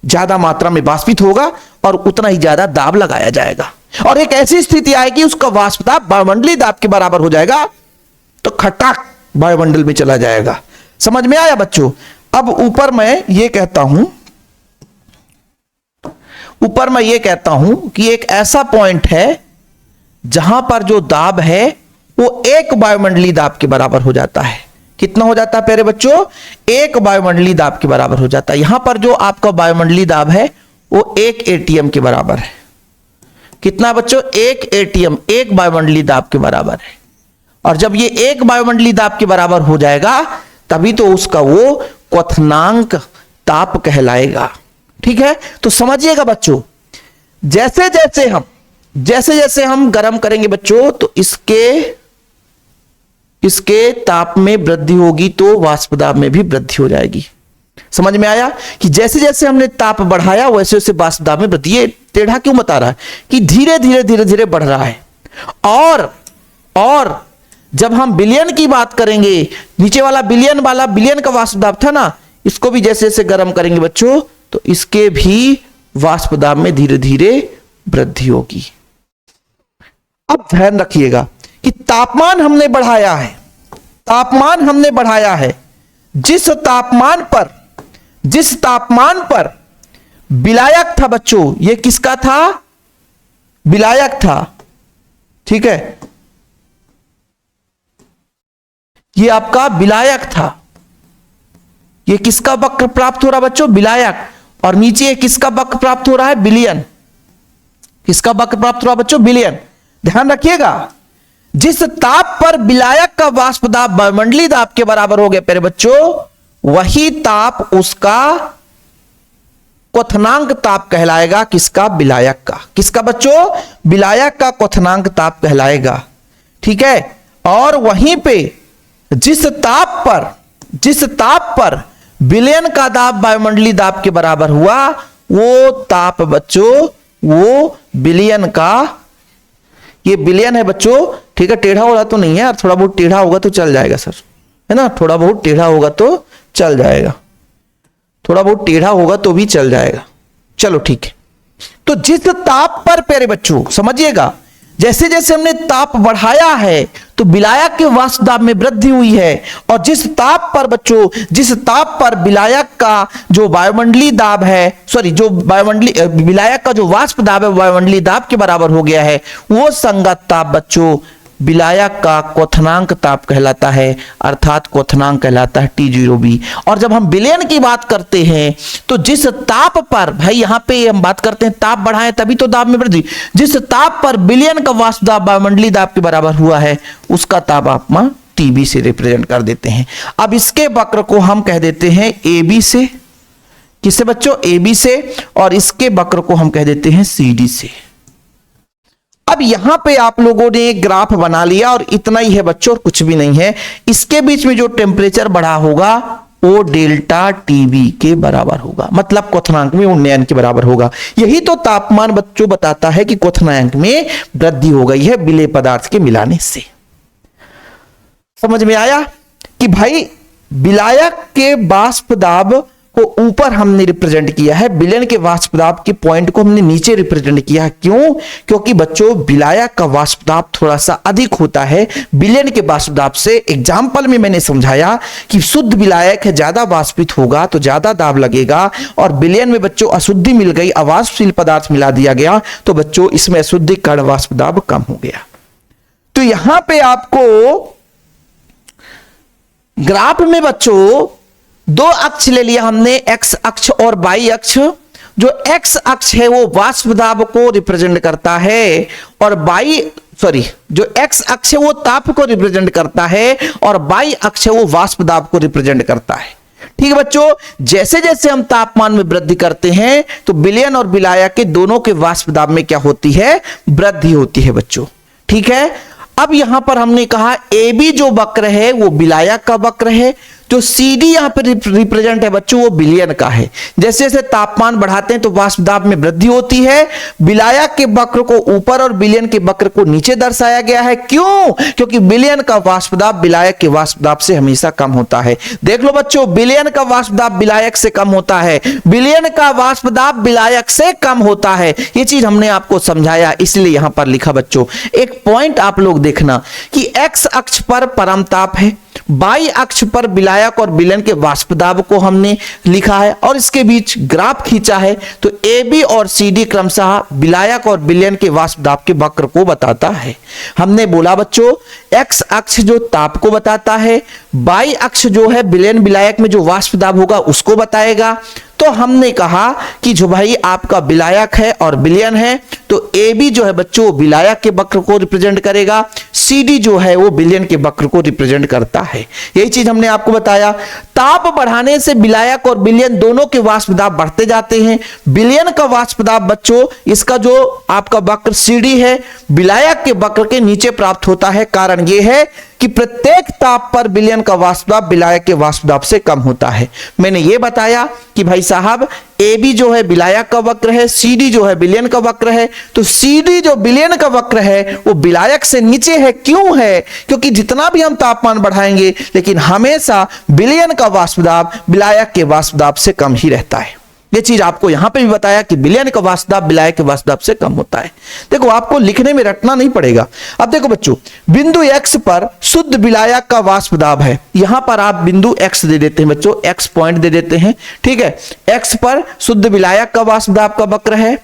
ज्यादा मात्रा में वाष्पित होगा और उतना ही ज्यादा दाब लगाया जाएगा, और एक ऐसी स्थिति आएगी उसका वाष्प दाब वायुमंडलीय दाब के बराबर हो जाएगा, तो खटाक वायुमंडल में चला जाएगा। समझ में आया बच्चों? अब ऊपर मैं ये कहता हूं कि एक ऐसा पॉइंट है जहां पर जो दाब है वो एक वायुमंडलीय दाब के बराबर हो जाता है। कितना हो जाता है प्यारे बच्चों? एक वायुमंडलीय दाब के बराबर हो जाता है। यहां पर जो आपका वायुमंडलीय दाब है वो 1 एटीएम के बराबर है। कितना बच्चों? 1 एटीएम, एक वायुमंडलीय दाब के बराबर है। और जब ये एक वायुमंडलीय दाब के बराबर हो जाएगा तभी तो उसका वो क्वथनांक ताप कहलाएगा। ठीक है, तो समझिएगा बच्चों, जैसे जैसे हम गर्म करेंगे बच्चों तो इसके ताप में वृद्धि होगी तो वाष्प दाब में भी वृद्धि हो जाएगी। समझ में आया कि जैसे जैसे हमने ताप बढ़ाया वैसे वैसे वाष्प दाब में वृद्धि। ये टेढ़ा क्यों बता रहा है कि धीरे धीरे बढ़ रहा है। और जब हम विलयन की बात करेंगे, नीचे वाला विलयन का वाष्प दाब था ना, इसको भी जैसे जैसे गर्म करेंगे बच्चों तो इसके भी वाष्प दाब में धीरे धीरे वृद्धि होगी। अब ध्यान रखिएगा कि तापमान हमने बढ़ाया है, जिस तापमान पर विलायक था बच्चों, ये किसका था? विलायक था। ठीक है, ये आपका विलायक था। ये किसका वक्र प्राप्त हो रहा बच्चों? विलायक। और नीचे किसका वक्र प्राप्त हो रहा है? विलयन। किसका वक्र प्राप्त हो रहा बच्चों? विलयन। ध्यान रखिएगा, जिस ताप पर विलायक का वाष्प दाब वायुमंडलीय दाब के बराबर हो गया प्यारे बच्चों, वही ताप उसका क्वथनांक ताप कहलाएगा। किसका? विलायक का। किसका बच्चों? विलायक का क्वथनांक ताप कहलाएगा। ठीक है, और वहीं पे जिस ताप पर विलयन का दाब वायुमंडलीय दाब के बराबर हुआ, वो ताप बच्चों वो विलयन का, ये विलयन है बच्चों। ठीक है, टेढ़ा हो रहा तो नहीं है, और थोड़ा बहुत टेढ़ा होगा तो चल जाएगा सर, है ना, थोड़ा बहुत टेढ़ा होगा तो चल जाएगा, थोड़ा बहुत टेढ़ा होगा तो भी चल जाएगा। चलो ठीक है, तो जिस ताप पर प्यारे बच्चों समझिएगा, जैसे जैसे हमने ताप बढ़ाया है तो विलायक के वाष्प दाब में वृद्धि हुई है, और जिस ताप पर विलायक का जो वायुमंडलीय दाब है, जो विलायक का जो वाष्प दाब है वायुमंडलीय दाब के बराबर हो गया है, वो संगत ताप बच्चों विलायक का क्वथनांक ताप कहलाता है, अर्थात क्वथनांक कहलाता है T0b। और जब हम विलयन की बात करते हैं तो जिस ताप पर, भाई यहां पे हम बात करते हैं ताप बढ़ाएं तभी तो दाब में वृद्धि, जिस ताप पर विलयन का वाष्प दाब वायुमंडलीय दाब के बराबर हुआ है उसका ताप आप TB से रिप्रेजेंट कर देते हैं। अब इसके वक्र को हम कह देते हैं AB से। किससे बच्चों? AB से। और इसके वक्र को हम कह देते हैं CD से। अब यहां पे आप लोगों ने एक ग्राफ बना लिया और इतना ही है बच्चों, और कुछ भी नहीं है। इसके बीच में जो टेम्परेचर बढ़ा होगा वो डेल्टा TB के बराबर होगा, मतलब क्वथनांक में उन्नयन के बराबर होगा। यही तो तापमान बच्चों बताता है कि क्वथनांक में वृद्धि हो गई है विलेय पदार्थ के मिलाने से। समझ में आया कि भाई विलायक के वाष्प दाब को ऊपर हमने रिप्रेजेंट किया है, विलयन के वाष्प दाब के पॉइंट को हमने नीचे रिप्रेजेंट किया है। क्यों? क्योंकि बच्चों विलायक का वाष्प दाब थोड़ा सा अधिक होता है विलयन के वाष्प दाब से। एग्जाम्पल में मैंने समझाया कि शुद्ध विलायक है, ज्यादा वाष्पित होगा तो ज्यादा दाब लगेगा, और विलयन में बच्चों अशुद्धि मिल गई, अवाष्पशील पदार्थ मिला दिया गया तो बच्चों इसमें अशुद्धिकरण वाष्प दाब कम हो गया। तो यहां पे आपको ग्राफ में बच्चों दो अक्ष ले लिया हमने, एक्स अक्ष और वाई अक्ष। जो एक्स अक्ष है वो वाष्प दाब को रिप्रेजेंट करता है, और जो एक्स अक्ष है वो ताप को रिप्रेजेंट करता है, और वाई अक्ष है वो वाष्प दाब को रिप्रेजेंट करता है। ठीक है बच्चों, जैसे जैसे हम तापमान में वृद्धि करते हैं तो विलयन और विलायक के दोनों के वाष्प दाब में क्या होती है? वृद्धि होती है बच्चों। ठीक है, अब यहां पर हमने कहा AB जो वक्र है वो विलायक का वक्र है, जो CD यहाँ पे रिप्रेजेंट है बच्चों वो बिलियन का है। जैसे जैसे तापमान बढ़ाते हैं तो वाष्प दाब में वृद्धि होती है। विलायक के वक्र को ऊपर और बिलियन के वक्र को नीचे दर्शाया गया है। क्यों? क्योंकि बिलियन का वाष्प दाब विलायक के वाष्प दाब से हमेशा कम होता है। देख लो बच्चों, बिलियन का वाष्प दाब विलायक से कम होता है, बिलियन का वाष्प दाब विलायक से कम होता है। ये चीज हमने आपको समझाया, इसलिए यहां पर लिखा बच्चों। एक पॉइंट आप लोग देखना कि एक्स अक्ष पर परमताप है, बाई अक्ष पर विलायक और बिलियन के वाष्प दाब को हमने लिखा है और इसके बीच ग्राफ खींचा है। तो ए बी और सी डी क्रमशः विलायक और बिलियन के वाष्प दाब के वक्र को बताता है। हमने बोला बच्चों एक्स अक्ष जो ताप को बताता है, बाई अक्ष जो है बिलियन विलायक में जो वाष्प दाब होगा उसको बताएगा। तो हमने कहा कि जो भाई आपका विलायक है और बिलियन है तो ए बी जो है बच्चों विलायक के वक्र को रिप्रेजेंट करेगा, सी डी जो है वो बिलियन के वक्र को रिप्रेजेंट करता है। यही चीज हमने आपको बताया। ताप बढ़ाने से विलायक और बिलियन दोनों के वाष्प दाब बढ़ते जाते हैं। बिलियन का वाष्प दाब बच्चों इसका जो आपका वक्र सी डी है विलायक के वक्र के नीचे प्राप्त होता है। कारण यह है कि प्रत्येक ताप पर बिलियन का वाष्प दाब विलायक के वाष्प दाब से कम होता है। मैंने यह बताया कि भाई साहब ए बी जो है विलायक का वक्र है, सी डी जो है बिलियन का वक्र है। तो सी डी जो बिलियन का वक्र है वो विलायक से नीचे है। क्यों है? क्योंकि जितना भी हम तापमान बढ़ाएंगे लेकिन हमेशा बिलियन का वाष्प दाब विलायक के वाष्प दाब से कम ही रहता है। ये चीज आपको यहां पे भी बताया कि बिलियन का वाष्प दाब विलायक के वाष्प दाब से कम होता है। देखो आपको लिखने में रटना नहीं पड़ेगा। अब देखो बच्चों बिंदु एक्स पर शुद्ध विलायक का वाष्प दाब है। यहां पर आप बिंदु एक्स दे देते हैं बच्चों, एक्स पॉइंट दे देते हैं, ठीक है। एक्स पर शुद्ध विलायक का वाष्प दाब का वक्र है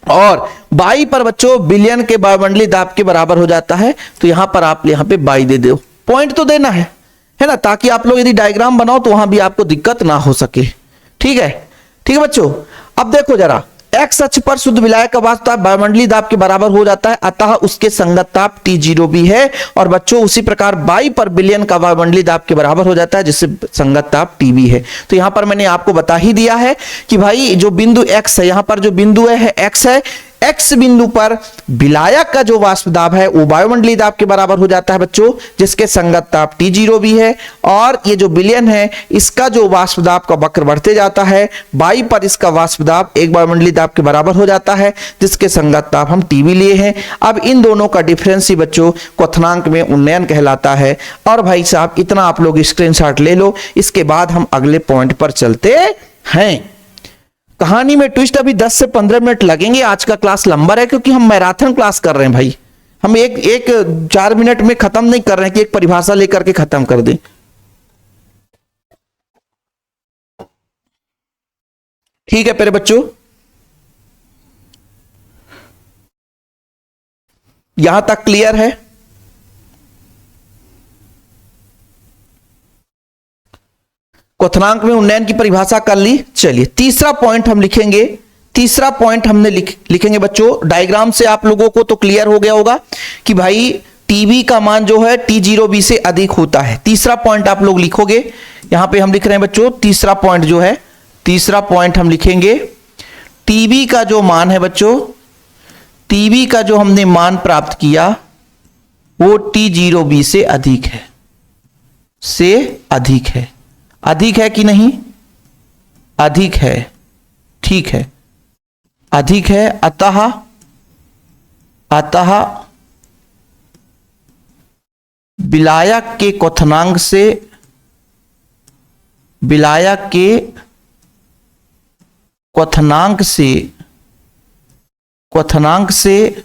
और बाई पर बच्चों बिलियन के वायुमंडलीय दाब के बराबर हो जाता है। तो यहां पर आप यहां पे बाई दे दो, पॉइंट तो देना है ना, ताकि आप लोग यदि डायग्राम बनाओ तो वहां भी आपको दिक्कत ना हो सके। ठीक है, ठीक है बच्चों। अब देखो जरा, एक्स अक्ष पर शुद्ध विलायक का वाष्प दाब वायुमंडलीय दाब के बराबर हो जाता है, अतः उसके संगत ताप T0 भी है। और बच्चों उसी प्रकार बाई पर बिलियन का वायुमंडलीय दाब के बराबर हो जाता है जिससे संगत ताप TB है। तो यहां पर मैंने आपको बता ही दिया है कि भाई जो बिंदु एक्स है, यहां पर जो बिंदु है एक्स है, एक्स बिंदु पर विलायक का जो वाष्प दाब है वो वायुमंडलीय दाब के बराबर हो जाता है बच्चों, जिसके संगत ताप T0 भी है। और ये जो बिलियन है इसका जो वाष्प दाब का वक्र बढ़ते जाता है, बाई पर इसका वाष्प दाब एक वायुमंडलीय दाब के बराबर हो जाता है, जिसके संगत ताप हम TB लिए हैं। अब इन दोनों का डिफरेंस ही बच्चों क्वथनांक में उन्नयन कहलाता है। और भाई साहब इतना आप लोग स्क्रीनशॉट ले लो, इसके बाद हम अगले पॉइंट पर चलते हैं। कहानी में ट्विस्ट अभी 10 से 15 मिनट लगेंगे। आज का क्लास लंबा है क्योंकि हम मैराथन क्लास कर रहे हैं भाई। हम एक 4 मिनट में खत्म नहीं कर रहे हैं कि एक परिभाषा लेकर के खत्म कर दें। ठीक है प्यारे बच्चों, यहां तक क्लियर है? क्वथनांक में उन्नयन की परिभाषा कर ली। चलिए तीसरा पॉइंट हम लिखेंगे। तीसरा पॉइंट हमने लिखेंगे बच्चों, डायग्राम से आप लोगों को तो क्लियर हो गया होगा कि भाई TB का मान जो है T0B से अधिक होता है। तीसरा पॉइंट आप लोग लिखोगे, यहां पे हम लिख रहे हैं बच्चों तीसरा पॉइंट जो है, तीसरा पॉइंट हम लिखेंगे TB का जो मान है बच्चों, TB का जो हमने मान प्राप्त किया वो T0B से अधिक है, से अधिक है। अधिक है कि नहीं? अधिक है, ठीक है, अधिक है। अतः विलायक के क्वथनांक से, विलायक के क्वथनांक से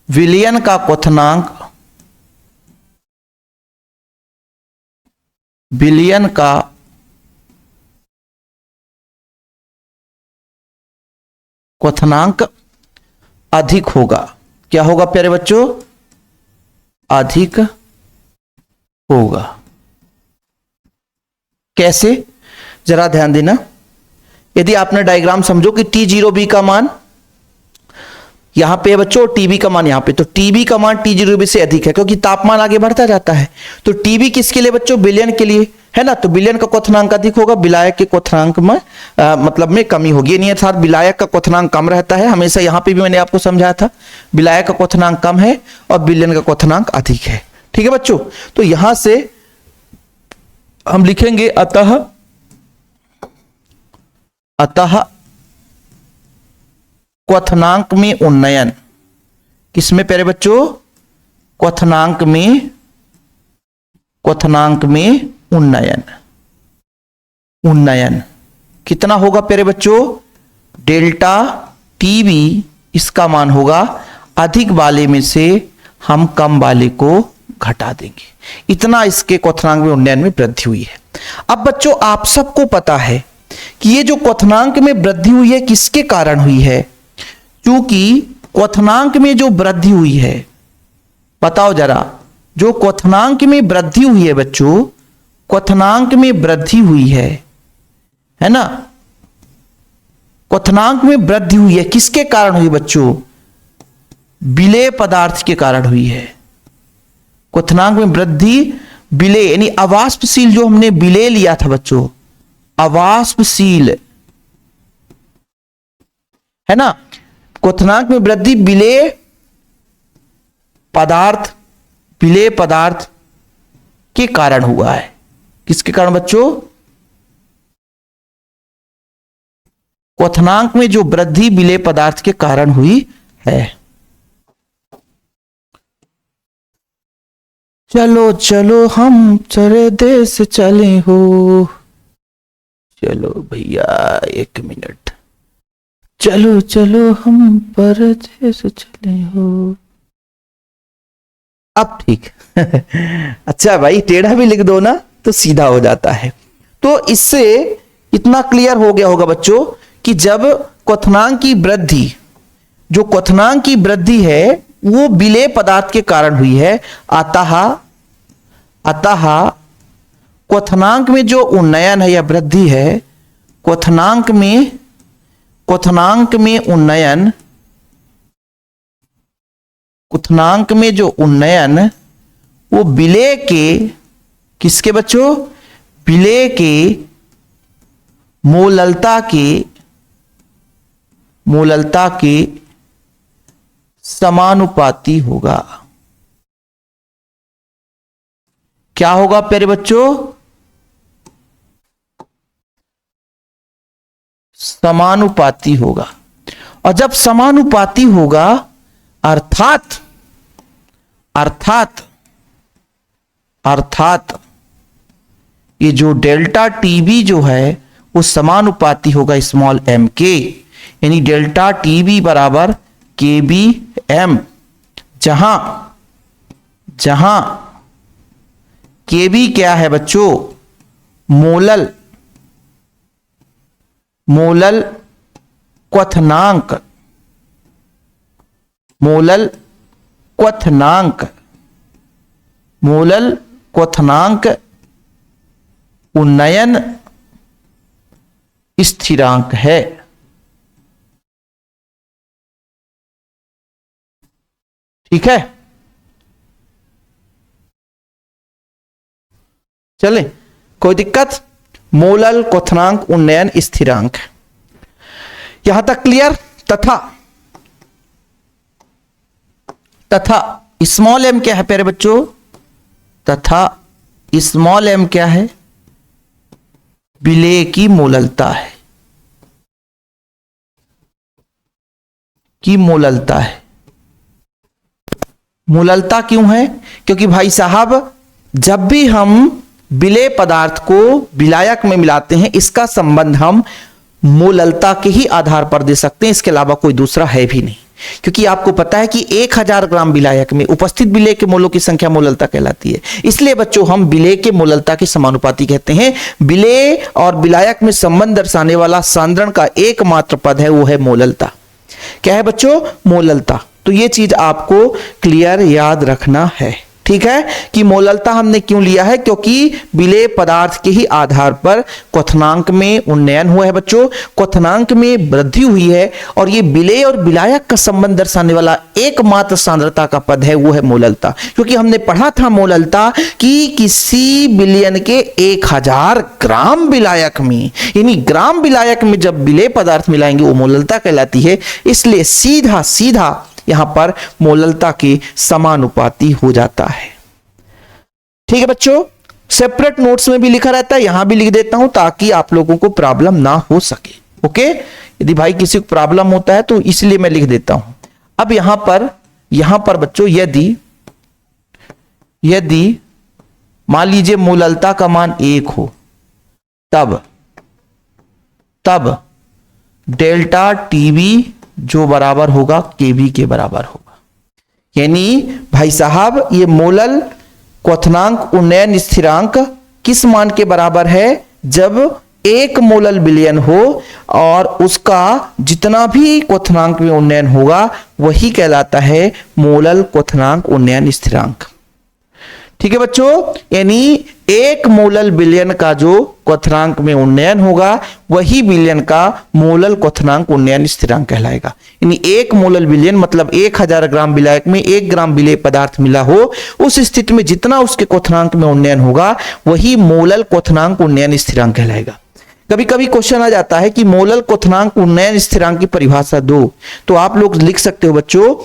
विलियन का क्वथनांक, बिलियन का क्वथनांक अधिक होगा। क्या होगा प्यारे बच्चों? अधिक होगा। कैसे? जरा ध्यान देना। यदि आपने डायग्राम समझो कि T0B का मान यहां पे बच्चों, TB का मान यहां पे, तो TB का मान T0B से अधिक है क्योंकि तापमान आगे बढ़ता जाता है। तो TB किसके लिए बच्चों? बिलियन के लिए, है ना। तो बिलियन का क्वथनांक अधिक होगा, विलायक के क्वथनांक में मतलब में कमी होगी। नहीं अर्थात विलायक का क्वथनांक कम रहता है हमेशा। यहां पे भी मैंने आपको समझाया था विलायक का क्वथनांक कम है और बिलियन का क्वथनांक अधिक है। ठीक है बच्चों, तो यहां से हम लिखेंगे अतः क्वथनांक में उन्नयन। किसमें प्यारे बच्चों? क्वथनांक में उन्नयन कितना होगा प्यारे बच्चों? डेल्टा टीवी इसका मान होगा अधिक वाले में से हम कम वाले को घटा देंगे। इतना इसके क्वथनांक में उन्नयन में वृद्धि हुई है। अब बच्चों आप सबको पता है कि ये जो क्वथनांक में वृद्धि हुई है किसके कारण हुई है? क्योंकि क्वथनांक में जो वृद्धि हुई है, बताओ जरा, जो क्वथनांक में वृद्धि हुई है बच्चों, क्वथनांक में वृद्धि हुई है ना? क्वथनांक में वृद्धि हुई है किसके कारण हुई बच्चों? विलेय पदार्थ के कारण हुई है। क्वथनांक में वृद्धि विलेय यानी अवाष्पशील, जो हमने विलेय लिया था बच्चों, अवाष्पशील है ना, क्वथनांक में वृद्धि विलेय पदार्थ के कारण हुआ है। किसके कारण बच्चों? क्वथनांक में जो वृद्धि विलेय पदार्थ के कारण हुई है। चलो चलो हम चरे देश चले हो, चलो भैया 1 मिनट, चलो चलो हम परदेश चले हो। अब ठीक अच्छा भाई, टेढ़ा भी लिख दो ना तो सीधा हो जाता है। तो इससे इतना क्लियर हो गया होगा बच्चों कि जब क्वथनांक की वृद्धि, जो क्वथनांक की वृद्धि है वो विलेय पदार्थ के कारण हुई है। अतः क्वथनांक में जो उन्नयन है या वृद्धि है, क्वथनांक में जो उन्नयन वो विलेय के, किसके बच्चों? विलेय के मोललता के समानुपाती होगा। क्या होगा प्यारे बच्चों? समानुपाती होगा। और जब समानुपाती होगा अर्थात ये जो डेल्टा टीबी जो है वो समानुपाती होगा स्मॉल एम के, यानी डेल्टा टीबी बराबर के बी एम, जहां के बी क्या है बच्चों? मोलल क्वथनांक, उन्नयन स्थिरांक है। ठीक है, चले, कोई दिक्कत? मोलल क्वथनांक उन्नयन स्थिरांक, यहां तक क्लियर? तथा स्मॉल एम क्या है प्यारे बच्चों? तथा स्मॉल एम क्या है? विलेय की मोललता है, मोललता क्यों है? क्योंकि भाई साहब जब भी हम विलेय पदार्थ को विलायक में मिलाते हैं, इसका संबंध हम मोललता के ही आधार पर दे सकते हैं, इसके अलावा कोई दूसरा है भी नहीं। क्योंकि आपको पता है कि 1000 ग्राम विलायक में उपस्थित विलेय के मोलों की संख्या मोललता कहलाती है। इसलिए बच्चों हम विलेय के मोललता के समानुपाती कहते हैं। विलेय और विलायक में संबंध दर्शाने वाला सांद्रण का एकमात्र पद है, वो है मोललता। क्या है बच्चों? मोललता। तो ये चीज आपको क्लियर याद रखना है। ठीक है, कि मोललता हमने क्यों लिया है? क्योंकि विलेय पदार्थ के ही आधार पर क्वथनांक में उन्नयन हुआ है बच्चों, क्वथनांक में वृद्धि हुई है, और ये विलेय और विलायक का संबंध दर्शाने वाला एकमात्र सांद्रता का पद है, वो है मोललता। क्योंकि हमने पढ़ा था मोललता कि किसी बिलियन के 1000 ग्राम विलायक में, यानी ग्राम विलायक में जब विलेय पदार्थ मिलाएंगे वो मोललता कहलाती है। इसलिए सीधा सीधा यहां पर मोललता के समानुपाती हो जाता है। ठीक है बच्चों, सेपरेट नोट्स में भी लिखा रहता है, यहां भी लिख देता हूं ताकि आप लोगों को प्रॉब्लम ना हो सके। ओके, यदि भाई किसी को प्रॉब्लम होता है तो इसलिए मैं लिख देता हूं। अब यहां पर बच्चों यदि मान लीजिए मूललता का मान 1 हो, तब डेल्टा टीवी जो बराबर होगा केबी के बराबर होगा। यानी भाई साहब ये मोलल क्वथनांक उन्नयन स्थिरांक किस मान के बराबर है? जब 1 मोलल विलयन हो और उसका जितना भी क्वथनांक में उन्नयन होगा वही कहलाता है मोलल क्वथनांक उन्नयन स्थिरांक। ठीक है बच्चों, यानी 1 मोलल विलयन का जो क्वथनांक में उन्नयन होगा वही विलयन का मोलल क्वथनांक उन्नयन स्थिरांक कहलाएगा। यानी 1 मोलल विलयन मतलब 1000 ग्राम विलायक में 1 ग्राम विलेय पदार्थ मिला हो, उस स्थिति में जितना उसके क्वथनांक में उन्नयन होगा वही मोलल क्वथनांक उन्नयन स्थिरांक कहलाएगा। कभी कभी क्वेश्चन आ जाता है कि मोलल क्वथनांक उन्नयन स्थिरांक की परिभाषा दो, तो आप लोग लिख सकते हो बच्चों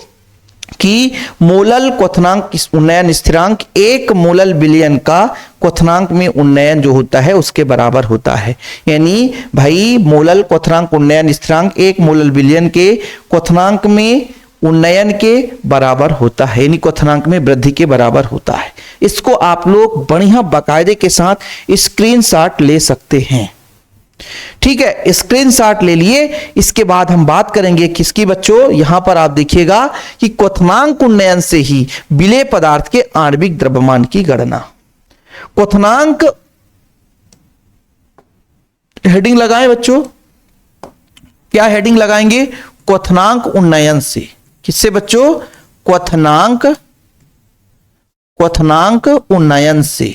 कि मोलल क्वथनांक उन्नयन स्थिरांक 1 मोलल विलयन का क्वथनांक में उन्नयन जो होता है उसके बराबर होता है। यानी भाई मोलल क्वथनांक उन्नयन स्थिरांक 1 मोलल विलयन के क्वथनांक में उन्नयन के बराबर होता है, यानी क्वथनांक में वृद्धि के बराबर होता है। इसको आप लोग बढ़िया बाकायदे के साथ स्क्रीनशॉट ले सकते हैं। ठीक है, स्क्रीनशॉट ले लिए। इसके बाद हम बात करेंगे किसकी बच्चों? यहां पर आप देखिएगा कि क्वथनांक उन्नयन से ही विलेय पदार्थ के आणविक द्रव्यमान की गणना। क्वथनांक हेडिंग लगाएं बच्चों, क्या हेडिंग लगाएंगे? क्वथनांक उन्नयन से। किससे बच्चों? क्वथनांक उन्नयन से।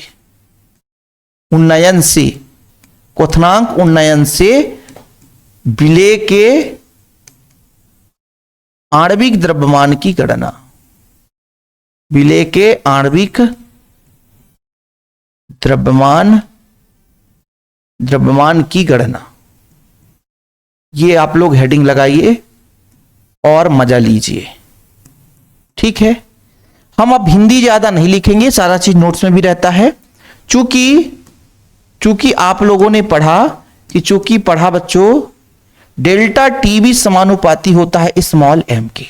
क्वथनांक उन्नयन से विलेय के आणविक द्रव्यमान की गणना। विलेय के आणविक द्रव्यमान की गणना, ये आप लोग हेडिंग लगाइए और मजा लीजिए। ठीक है, हम अब हिंदी ज्यादा नहीं लिखेंगे, सारा चीज नोट्स में भी रहता है। चूंकि आप लोगों ने पढ़ा बच्चों डेल्टा टीबी समानुपाती होता है स्मॉल एम के,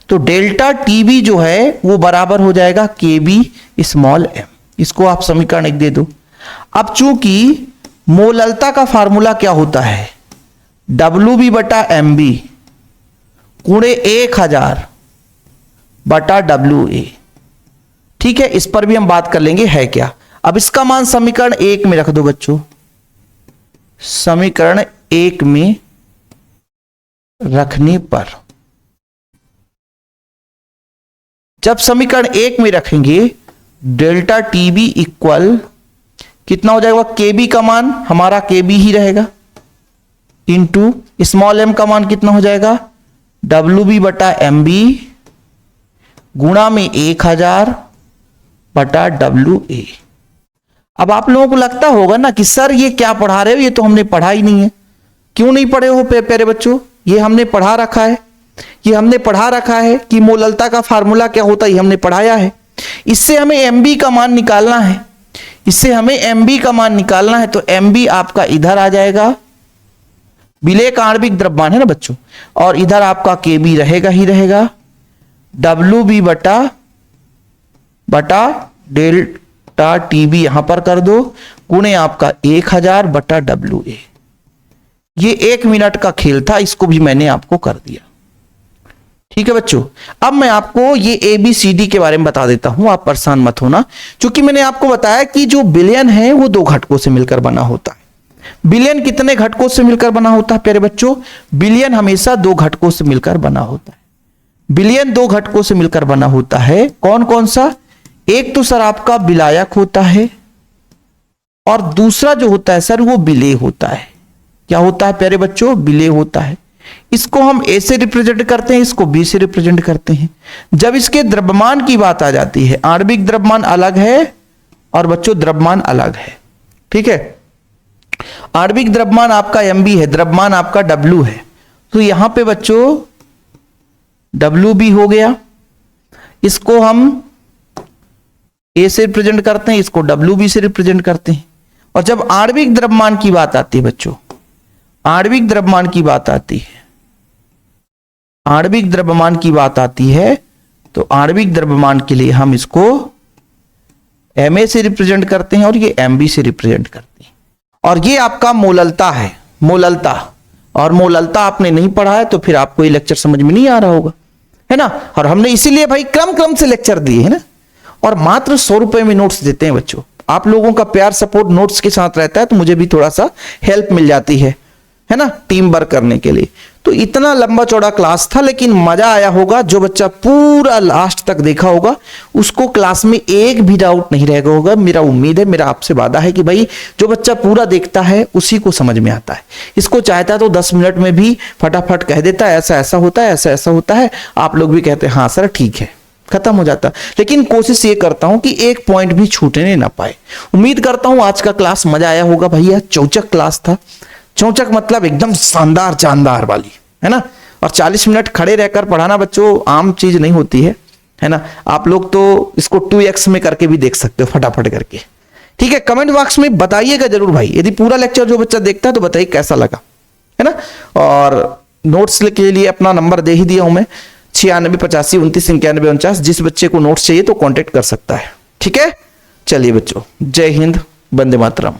तो डेल्टा टीबी जो है वो बराबर हो जाएगा केबी स्मॉल एम। इसको आप समीकरण 1 दे दो। अब चूंकि मोललता का फार्मूला क्या होता है? WB बटा MB गुणे 1000 बटा WA। ठीक है, इस पर भी हम बात कर लेंगे है क्या। अब इसका मान समीकरण 1 में रख दो बच्चों। समीकरण 1 में रखने पर, जब समीकरण 1 में रखेंगे डेल्टा टीबी इक्वल कितना हो जाएगा? केबी का मान हमारा केबी ही रहेगा, इंटू स्मॉल एम का मान कितना हो जाएगा? WB बटा MB गुणा में 1000 बटा WA। अब आप लोगों को लगता होगा ना कि सर ये क्या पढ़ा रहे हो, ये तो हमने पढ़ा ही नहीं है। क्यों नहीं पढ़े हो प्यारे बच्चों? ये हमने पढ़ा रखा है। ये हमने पढ़ा रखा है कि मोललता का फार्मूला क्या होता है, ये हमने पढ़ाया है। इससे हमें MB का मान निकालना है। तो MB आपका इधर आ जाएगा, विलेय का आणविक द्रव्यमान है ना बच्चों, और इधर आपका KB रहेगा ही रहेगा। WB बटा डेल्टा टीबी यहां पर कर दो गुणे आपका 1000 बटा WA। ये 1 मिनट का खेल था, इसको भी मैंने आपको कर दिया। ठीक है बच्चों, अब मैं आपको ये ABCD के बारे में बता देता हूं, आप परेशान मत होना। क्योंकि मैंने आपको बताया कि जो विलयन है वो 2 घटकों से मिलकर बना होता है। विलयन कितने घटकों से मिलकर बना होता है प्यारे बच्चों? विलयन हमेशा 2 घटकों से मिलकर बना होता है। विलयन 2 घटकों से मिलकर बना होता है। कौन कौन सा? एक तो सर आपका विलायक होता है और दूसरा जो होता है सर वो विलेय होता है। क्या होता है प्यारे बच्चों? विलेय होता है। इसको हम A से रिप्रेजेंट करते हैं, इसको B से रिप्रेजेंट करते हैं। जब इसके द्रव्यमान की बात आ जाती है, आणविक द्रव्यमान अलग है और बच्चों द्रव्यमान अलग है। ठीक है, आणविक द्रव्यमान आपका MB है, द्रव्यमान आपका W है। तो यहां पे बच्चों WB हो गया, इसको हम ए से रिप्रेजेंट करते हैं, इसको WB से रिप्रेजेंट करते हैं। और जब आणविक द्रव्यमान की बात आती है बच्चों, आणविक द्रव्यमान की बात आती है, आणविक द्रव्यमान की बात आती है, तो आणविक द्रव्यमान के लिए हम इसको Ma से रिप्रेजेंट करते हैं और ये Mb से रिप्रेजेंट करते हैं। और ये आपका मोललता है, मोललता। और मोललता आपने नहीं पढ़ा है तो फिर आपको ये लेक्चर समझ में नहीं आ रहा होगा, है ना। और हमने इसीलिए भाई क्रम क्रम से लेक्चर दिए है ना, और मात्र 100 रुपए में नोट्स देते हैं बच्चों। आप लोगों का प्यार सपोर्ट नोट्स के साथ रहता है तो मुझे भी थोड़ा सा हेल्प मिल जाती है ना, टीम वर्क करने के लिए। तो इतना लंबा चौड़ा क्लास था, लेकिन मजा आया होगा। जो बच्चा पूरा लास्ट तक देखा होगा उसको क्लास में एक भी डाउट नहीं रहेगा होगा। मेरा उम्मीद है, मेरा आपसे वादा है कि भाई जो बच्चा पूरा देखता है उसी को समझ में आता है। इसको चाहता तो 10 मिनट में भी फटाफट कह देता है ऐसा ऐसा होता है, ऐसा ऐसा होता है। आप लोग भी कहते हैं हाँ सर ठीक है, खत्म हो जाता। लेकिन कोशिश ये करता हूं कि एक पॉइंट भी छूटने ना पाए। उम्मीद करता हूं आज का क्लास मजा आया होगा। भैया चौचक क्लास था, चौचक मतलब एकदम शानदार जानदार वाली, है ना। और 40 मिनट खड़े रहकर पढ़ाना बच्चों आम चीज नहीं होती है ना। आप लोग तो इसको 2x में करके भी देख सकते हो फटाफट करके, ठीक है। कमेंट बॉक्स में बताइएगा जरूर भाई, यदि पूरा लेक्चर जो बच्चा देखता है तो बताइए कैसा लगा, है ना। और नोट्स के लिए अपना नंबर दे ही दिया हूं मैं, 96 85 29 91 49। जिस बच्चे को नोट्स चाहिए तो कांटेक्ट कर सकता है, ठीक है। चलिए बच्चों, जय हिंद, वंदे मातरम।